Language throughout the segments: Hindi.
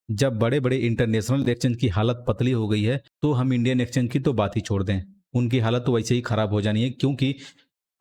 जब बड़े बड़े इंटरनेशनल एक्सचेंज की हालत पतली हो गई है तो हम इंडियन एक्सचेंज की तो बात ही छोड़ दें, उनकी हालत तो वैसे ही खराब हो जानी है। क्योंकि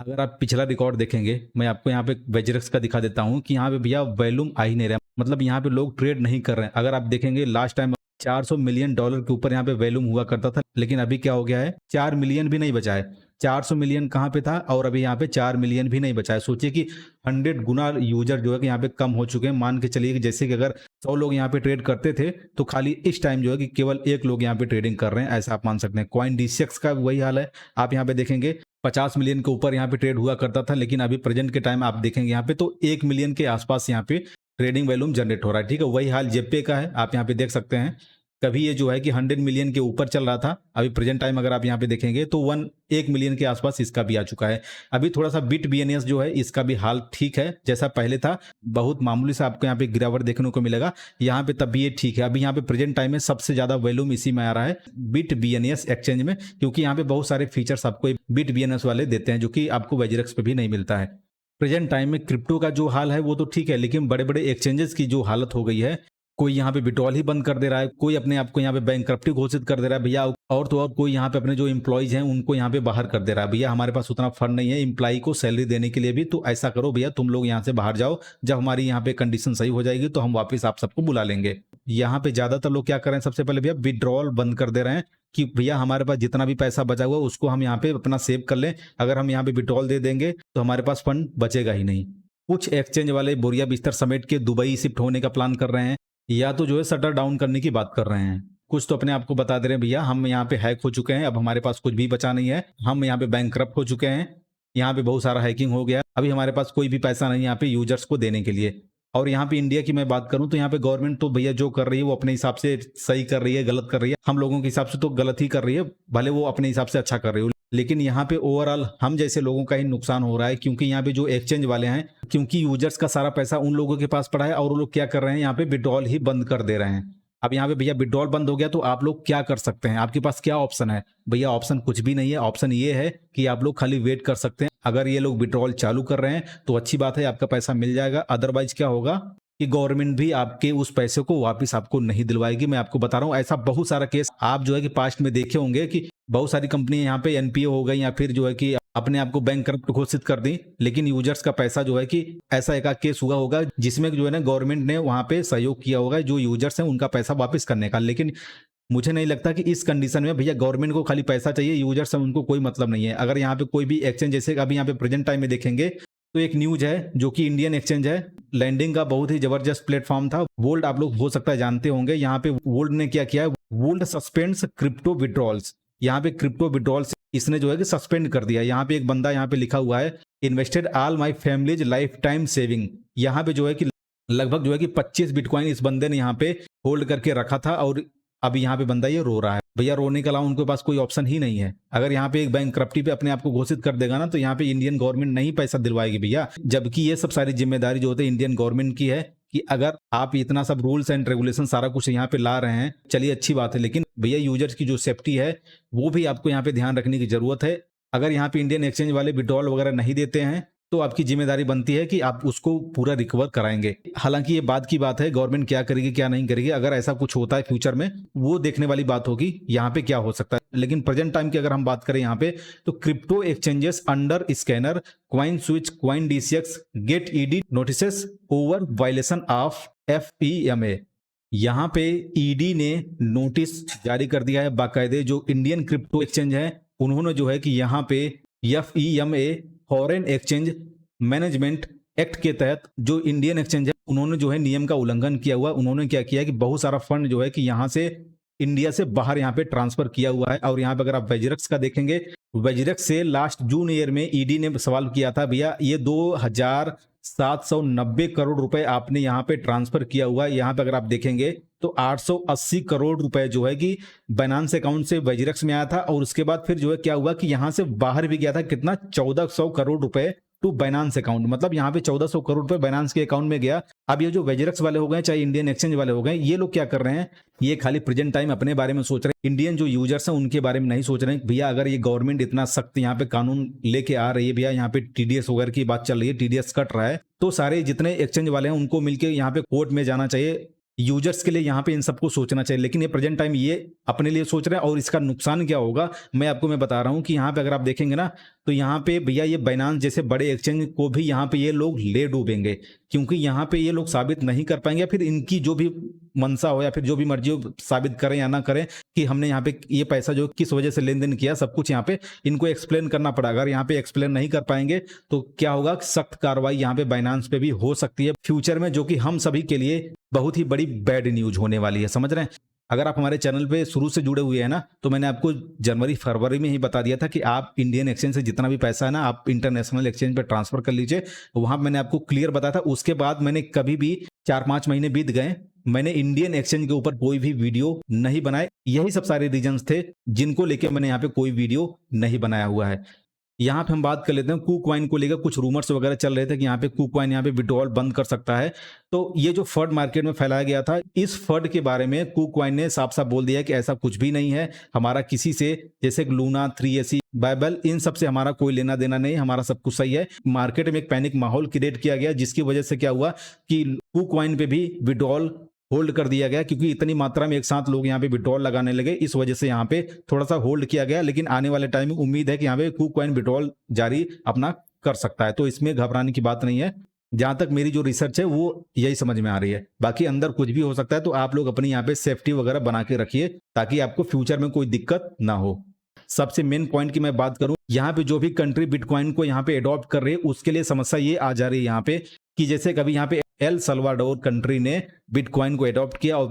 अगर आप पिछला रिकॉर्ड देखेंगे, मैं आपको यहाँ पे वेजरेक्स का दिखा देता हूँ कि यहाँ पे भैया वॉल्यूम आ ही नहीं रहा, मतलब यहाँ पे लोग ट्रेड नहीं कर रहे हैं। अगर आप देखेंगे लास्ट टाइम $400 मिलियन के ऊपर यहाँ पे वॉल्यूम हुआ करता था, लेकिन अभी क्या हो गया है, 4 मिलियन भी नहीं बचा है। 400 मिलियन कहाँ पे था और अभी यहाँ पे 4 मिलियन भी नहीं बचा है। सोचिए कि 100 गुना यूजर जो है कि यहाँ पे कम हो चुके हैं। मान के चलिए कि जैसे कि अगर 100 लोग यहाँ पे ट्रेड करते थे तो खाली इस टाइम जो है कि केवल 1 लोग यहाँ पे ट्रेडिंग कर रहे हैं, ऐसा आप मान सकते हैं। कॉइन डीसीएक्स का वही हाल है। आप यहाँ पे देखेंगे 50 मिलियन के ऊपर यहाँ पे ट्रेड हुआ करता था, लेकिन अभी प्रेजेंट के टाइम आप देखेंगे यहाँ पे तो 1 मिलियन के आसपास यहाँ पे ट्रेडिंग वॉल्यूम जनरेट हो रहा है। ठीक है, वही हाल जेपे का है। आप यहाँ पे देख सकते हैं कभी ये जो है कि 100 मिलियन के ऊपर चल रहा था, अभी प्रेजेंट टाइम अगर आप यहाँ पे देखेंगे तो 1 मिलियन के आसपास इसका भी आ चुका है। अभी थोड़ा सा बिट बीएनएस जो है इसका भी हाल ठीक है, जैसा पहले था, बहुत मामूली से आपको यहाँ पे गिरावट देखने को मिलेगा। यहाँ पे तब भी ये ठीक है। अभी यहाँ पे प्रेजेंट टाइम में सबसे ज्यादा वॉल्यूम इसी में आ रहा है, बिट बीएनएस एक्सचेंज में, क्योंकि यहाँ पे बहुत सारे फीचर्स आपको बिट बीएनएस वाले देते हैं जो कि आपको वेजरेक्स पे भी नहीं मिलता है। प्रेजेंट टाइम में क्रिप्टो का जो हाल है वो तो ठीक है, लेकिन बड़े बड़े एक्सचेंजेस की जो हालत हो गई है, कोई यहाँ पे विड्रॉल ही बंद कर दे रहा है, कोई अपने आप को यहाँ पे बैंकरप्टी घोषित कर दे रहा है भैया, और तो और कोई यहाँ पे अपने जो एम्प्लॉइज हैं उनको यहाँ पे बाहर कर दे रहा है, भैया हमारे पास उतना फंड नहीं है एम्प्लॉय को सैलरी देने के लिए भी, तो ऐसा करो भैया तुम लोग यहाँ से बाहर जाओ, जब हमारी यहाँ पे कंडीशन सही हो जाएगी तो हम वापस आप सबको बुला लेंगे। यहाँ पे ज्यादातर लोग क्या कर रहे हैं, सबसे पहले भैया विड्रॉल बंद कर दे रहे हैं कि भैया हमारे पास जितना भी पैसा बचा हुआ उसको हम यहाँ पे अपना सेव कर लें, अगर हम यहाँ पे विड्रॉल दे देंगे तो हमारे पास फंड बचेगा ही नहीं। कुछ एक्सचेंज वाले बोरिया बिस्तर समेट के दुबई शिफ्ट होने का प्लान कर रहे हैं, या तो जो है शटर डाउन करने की बात कर रहे हैं। कुछ तो अपने आप को बता दे रहे हैं भैया हम यहाँ पे हैक हो चुके हैं, अब हमारे पास कुछ भी बचा नहीं है, हम यहाँ पे बैंकरप्ट हो चुके हैं, यहाँ पे बहुत सारा हैकिंग हो गया, अभी हमारे पास कोई भी पैसा नहीं यहाँ पे यूजर्स को देने के लिए। और यहाँ पे इंडिया की मैं बात करूं तो यहाँ पे गवर्नमेंट तो भैया जो कर रही है वो अपने हिसाब से सही कर रही है, गलत कर रही है, हम लोगों के हिसाब से तो गलत ही कर रही है, भले वो अपने हिसाब से अच्छा कर रही हो, लेकिन यहाँ पे ओवरऑल हम जैसे लोगों का ही नुकसान हो रहा है। क्योंकि यहाँ पे जो एक्सचेंज वाले हैं, क्योंकि यूजर्स का सारा पैसा उन लोगों के पास पड़ा है और वो लोग क्या कर रहे हैं, यहाँ पे विड्रॉल ही बंद कर दे रहे हैं। अब यहाँ पे भैया विड्रॉल बंद हो गया तो आप लोग क्या कर सकते हैं, आपके पास क्या ऑप्शन है? भैया ऑप्शन कुछ भी नहीं है। ऑप्शन ये है कि आप लोग खाली वेट कर सकते हैं। अगर ये लोग विड्रॉल चालू कर रहे हैं तो अच्छी बात है, आपका पैसा मिल जाएगा। अदरवाइज क्या होगा कि गवर्नमेंट भी आपके उस पैसे को वापस आपको नहीं दिलवाएगी। मैं आपको बता रहा हूँ ऐसा बहुत सारा केस आप जो है कि पास्ट में देखे होंगे कि बहुत सारी कंपनी यहाँ पे एनपीओ हो गई या फिर जो है कि अपने आप को बैंक करप्ट घोषित कर दी, लेकिन यूजर्स का पैसा जो है कि ऐसा एक केस हुआ होगा जिसमें जो है ना गवर्नमेंट ने वहां पे सहयोग किया होगा जो यूजर्स हैं उनका पैसा वापस करने का। लेकिन मुझे नहीं लगता कि इस कंडीशन में भैया गवर्नमेंट को खाली पैसा चाहिए, यूजर्स हैं उनको कोई मतलब नहीं है। अगर यहाँ पे कोई भी एक्सचेंज, जैसे अभी यहाँ पे प्रेजेंट टाइम में देखेंगे तो एक न्यूज है जो कि इंडियन एक्सचेंज है, लैंडिंग का बहुत ही जबरदस्त प्लेटफॉर्म था वोल्ट, आप लोग हो सकता है जानते होंगे। यहाँ पे वोल्ट ने क्या किया है, वोल्ट सस्पेंड्स क्रिप्टो विड्रॉल्स, यहाँ पे क्रिप्टो विड्रॉल्स इसने जो है कि सस्पेंड कर दिया। यहाँ पे एक बंदा यहाँ पे लिखा हुआ है invested all my families life time saving, यहाँ पे जो है कि लगभग जो है कि 25 बिटकॉइन इस बंदे ने यहाँ पे होल्ड करके रखा था, और अब यहाँ पे बंदा ये रो रहा है। भैया रोने के अलावा उनके पास कोई ऑप्शन ही नहीं है। अगर यहाँ पे एक बैंक करप्टी पे अपने आप को घोषित कर देगा ना तो यहाँ पे इंडियन गवर्नमेंट नहीं पैसा दिलवाएगी भैया, जबकि ये सब सारी जिम्मेदारी जो होती है इंडियन गवर्नमेंट की है कि अगर आप इतना सब रूल्स एंड रेगुलेशन सारा कुछ यहाँ पे ला रहे हैं, चलिए अच्छी बात है, लेकिन भैया यूजर्स की जो सेफ्टी है वो भी आपको यहाँ पे ध्यान रखने की जरूरत है। अगर यहाँ पे इंडियन एक्सचेंज वाले विड्रॉल वगैरह नहीं देते हैं तो आपकी जिम्मेदारी बनती है कि आप उसको पूरा रिकवर कराएंगे। हालांकि ये बात की बात है गवर्नमेंट क्या करेगी क्या नहीं करेगी, अगर ऐसा कुछ होता है फ्यूचर में वो देखने वाली बात होगी यहाँ पे क्या हो सकता है। लेकिन प्रेजेंट टाइम की अगर हम बात करें यहाँ पे तो crypto exchanges under scanner CoinSwitch CoinDCX get ED notices over violation of FEMA, यहाँ पे ईडी ने नोटिस जारी कर दिया है बाकायदे जो इंडियन क्रिप्टो एक्सचेंज है उन्होंने जो है कि यहाँ पे एफईएमए फॉरेन एक्सचेंज मैनेजमेंट एक्ट के तहत जो इंडियन एक्सचेंज है उन्होंने जो है नियम का उल्लंघन किया हुआ। उन्होंने क्या किया कि बहुत सारा फंड जो है कि यहाँ से इंडिया से बाहर यहाँ पे ट्रांसफर किया हुआ है। और यहाँ पे अगर आप वेजरेक्स का देखेंगे, वेजरेक्स से लास्ट जून ईयर में ईडी ने सवाल किया था भैया ये 2790 करोड़ रुपए आपने यहाँ पे ट्रांसफर किया हुआ है। यहाँ पे अगर आप देखेंगे तो 880 करोड़ रुपए जो है कि बाइनेंस अकाउंट से वेजरेक्स में आया था, और उसके बाद फिर जो है क्या हुआ कि यहाँ से बाहर भी गया था कितना 1400 करोड़ रुपए टू बाइनेंस अकाउंट, मतलब यहाँ पे 1400 करोड़ रुपए बाइनेंस के अकाउंट में गया। अब ये जो वेजरेक्स वाले हो गए चाहे इंडियन एक्सचेंज वाले हो गए, ये लोग क्या कर रहे हैं, ये खाली प्रेजेंट टाइम अपने बारे में सोच रहे हैं, इंडियन जो यूजर्स हैं उनके बारे में नहीं सोच रहे हैं। भैया अगर ये गवर्नमेंट इतना सख्त यहाँ पे कानून लेके आ रही है, भैया यहाँ पे टीडीएस वगैरह की बात चल रही है, टीडीएस कट रहा है, तो सारे जितने एक्सचेंज वाले हैं उनको मिलकर यहाँ पे कोर्ट में जाना चाहिए यूजर्स के लिए यहाँ पे इन सबको सोचना चाहिए, लेकिन ये प्रेजेंट टाइम ये अपने लिए सोच रहे हैं। और इसका नुकसान क्या होगा मैं बता रहा हूँ कि यहाँ पे अगर आप देखेंगे ना, तो यहाँ पे भैया ये बाइनांस जैसे बड़े एक्सचेंज को भी यहाँ पे ये लोग ले डूबेंगे, क्योंकि यहाँ पे ये लोग साबित नहीं कर पाएंगे, फिर इनकी जो भी मनसा हो या फिर जो भी मर्जी हो साबित करें या ना करें कि हमने यहाँ पे ये पैसा जो किस वजह से लेन देन किया, सब कुछ यहाँ पे इनको एक्सप्लेन करना पड़ा। अगर यहाँ पे एक्सप्लेन नहीं कर पाएंगे तो क्या होगा, सख्त कार्रवाई यहाँ पे बाइनांस पे भी हो सकती है फ्यूचर में, जो कि हम सभी के लिए बहुत ही बड़ी बैड न्यूज होने वाली है, समझ रहे हैं। अगर आप हमारे चैनल पे शुरू से जुड़े हुए हैं ना, तो मैंने आपको जनवरी फरवरी में ही बता दिया था कि आप इंडियन एक्सचेंज से जितना भी पैसा है ना, आप इंटरनेशनल एक्सचेंज पे ट्रांसफर कर लीजिए। वहां मैंने आपको क्लियर बताया था। उसके बाद मैंने कभी भी 4-5 महीने बीत गए, मैंने इंडियन एक्सचेंज के ऊपर कोई भी वीडियो नहीं बनाए। यही सब सारे रीजंस थे जिनको लेकर मैंने यहाँ पे कोई वीडियो नहीं बनाया हुआ है। यहाँ पे हम बात कर लेते हैं KuCoin को लेकर। कुछ रूमर्स वगैरह चल रहे थे कि यहाँ पे KuCoin यहाँ पे विड्रॉल बंद कर सकता है। तो ये जो फर्ड मार्केट में फैलाया गया था, इस फर्ड के बारे में KuCoin ने साफ साफ बोल दिया है कि ऐसा कुछ भी नहीं है। हमारा किसी से, जैसे लूना, 3AC, बाइबल, इन सब से हमारा कोई लेना देना नहीं, हमारा सब कुछ सही है। मार्केट में एक पैनिक माहौल क्रिएट किया गया, जिसकी वजह से क्या हुआ कि KuCoin पे भी विड्रॉल होल्ड कर दिया गया, क्योंकि इतनी मात्रा में एक साथ लोग यहाँ पे विड्रॉल लगाने लगे। इस वजह से यहाँ पे थोड़ा सा होल्ड किया गया, लेकिन आने वाले टाइम में उम्मीद है कि यहाँ पे KuCoin विड्रॉल जारी अपना कर सकता है। तो इसमें घबराने की बात नहीं है। जहां तक मेरी जो रिसर्च है वो यही समझ में आ रही है, बाकी अंदर कुछ भी हो सकता है। तो आप लोग अपनी यहाँ पे सेफ्टी वगैरह बना के रखिए, ताकि आपको फ्यूचर में कोई दिक्कत ना हो। सबसे मेन पॉइंट की मैं बात करूं, यहाँ पे जो भी कंट्री बिटकॉइन को यहाँ पे अडॉप्ट कर रही है, उसके लिए समस्या ये आ जा रही है यहाँ पे कि जैसे कभी यहाँ पे एल सल्वाडोर कंट्री ने बिटकॉइन को अडॉप्ट किया और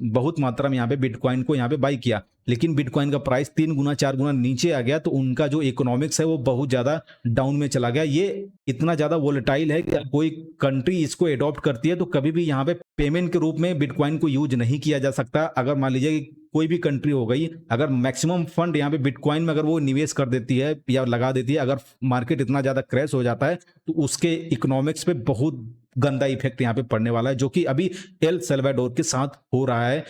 बहुत मात्रा में यहाँ पे बिटकॉइन को यहाँ पे बाई किया, लेकिन बिटकॉइन का प्राइस 3 गुना 4 गुना नीचे आ गया, तो उनका जो इकोनॉमिक्स है वो बहुत ज्यादा डाउन में चला गया। ये इतना ज्यादा वोलेटाइल है कि कोई कंट्री इसको अडॉप्ट करती है तो कभी भी यहाँ पे पेमेंट के रूप में बिटकॉइन को यूज नहीं किया जा सकता। अगर मान लीजिए कोई भी कंट्री हो गई, अगर मैक्सिमम फंड यहाँ पे बिटकॉइन में अगर वो निवेश कर देती है या लगा देती है, अगर मार्केट इतना ज्यादा क्रैश हो जाता है तो उसके इकोनॉमिक्स पे बहुत गंदा इफेक्ट यहाँ पे पड़ने वाला है, जो कि अभी एल सल्वाडोर के साथ हो रहा है।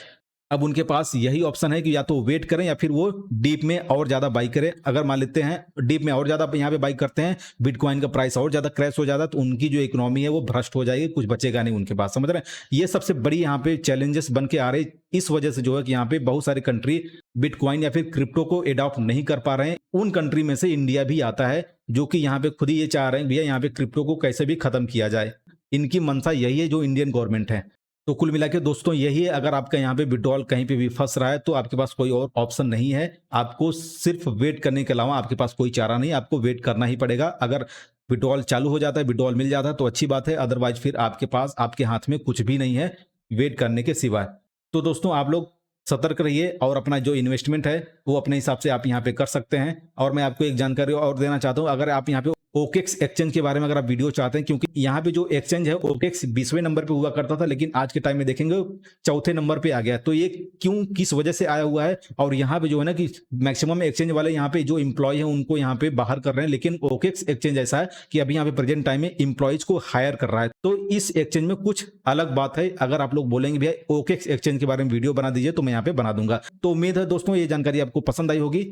अब उनके पास यही ऑप्शन है कि या तो वेट करें या फिर वो डीप में और ज्यादा बाई करें। अगर मान लेते हैं डीप में और ज्यादा यहाँ पे बाई करते हैं, बिटकॉइन का प्राइस और ज्यादा क्रैश हो जाता, तो उनकी जो इकोनॉमी है वो भ्रष्ट हो जाएगी, कुछ बचेगा नहीं उनके पास, समझ रहे हैं। ये सबसे बड़ी यहाँ पे चैलेंजेस बन के आ रहे, इस वजह से जो है कि यहाँ पे बहुत सारी कंट्री बिटकॉइन या फिर क्रिप्टो को एडॉप्ट नहीं कर पा रहे हैं। उन कंट्री में से इंडिया भी आता है, जो कि यहाँ पे खुद ही ये चाह रहे हैं भैया यहाँ पे क्रिप्टो को कैसे भी खत्म किया जाए। इनकी मंशा यही है जो इंडियन गवर्नमेंट है। तो कुल मिला के दोस्तों यही है, अगर आपका यहाँ पे विड्रॉल कहीं पे भी फंस रहा है तो आपके पास कोई और ऑप्शन नहीं है, आपको सिर्फ वेट करने के अलावा आपके पास कोई चारा नहीं, आपको वेट करना ही पड़ेगा। अगर विड्रॉल चालू हो जाता है, विड्रॉल मिल जाता है तो अच्छी बात है, अदरवाइज फिर आपके पास, आपके हाथ में कुछ भी नहीं है वेट करने के सिवाय। तो दोस्तों आप लोग सतर्क रहिए और अपना जो इन्वेस्टमेंट है वो अपने हिसाब से आप यहाँ पे कर सकते हैं। और मैं आपको एक जानकारी और देना चाहता हूँ, अगर आप यहाँ पे OKX एक्सचेंज के बारे में अगर आप वीडियो चाहते हैं, क्योंकि यहाँ पे जो एक्सचेंज है OKX 20वें नंबर पे हुआ करता था, लेकिन आज के टाइम में देखेंगे 4थे नंबर पे आ गया। तो ये क्यों, किस वजह से आया हुआ है, और यहाँ पे जो है ना कि मैक्सिमम एक्सचेंज वाले यहाँ पे जो इंप्लॉय है उनको यहाँ पे बाहर कर रहे हैं, लेकिन OKX एक्सचेंज ऐसा है कि अभी यहाँ पे प्रेजेंट टाइम में इंप्लॉयज को हायर कर रहा है। तो इस एक्सचेंज में कुछ अलग बात है। अगर आप लोग बोलेंगे भैया OKX एक्सचेंज के बारे में वीडियो बना दीजिए, तो मैं यहाँ पे बना दूंगा। तो उम्मीद है दोस्तों ये जानकारी आपको पसंद आई होगी,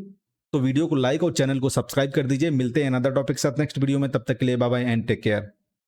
तो वीडियो को लाइक और चैनल को सब्सक्राइब कर दीजिए। मिलते हैं अनदर टॉपिक के साथ नेक्स्ट वीडियो में, तब तक के लिए bye bye and take care.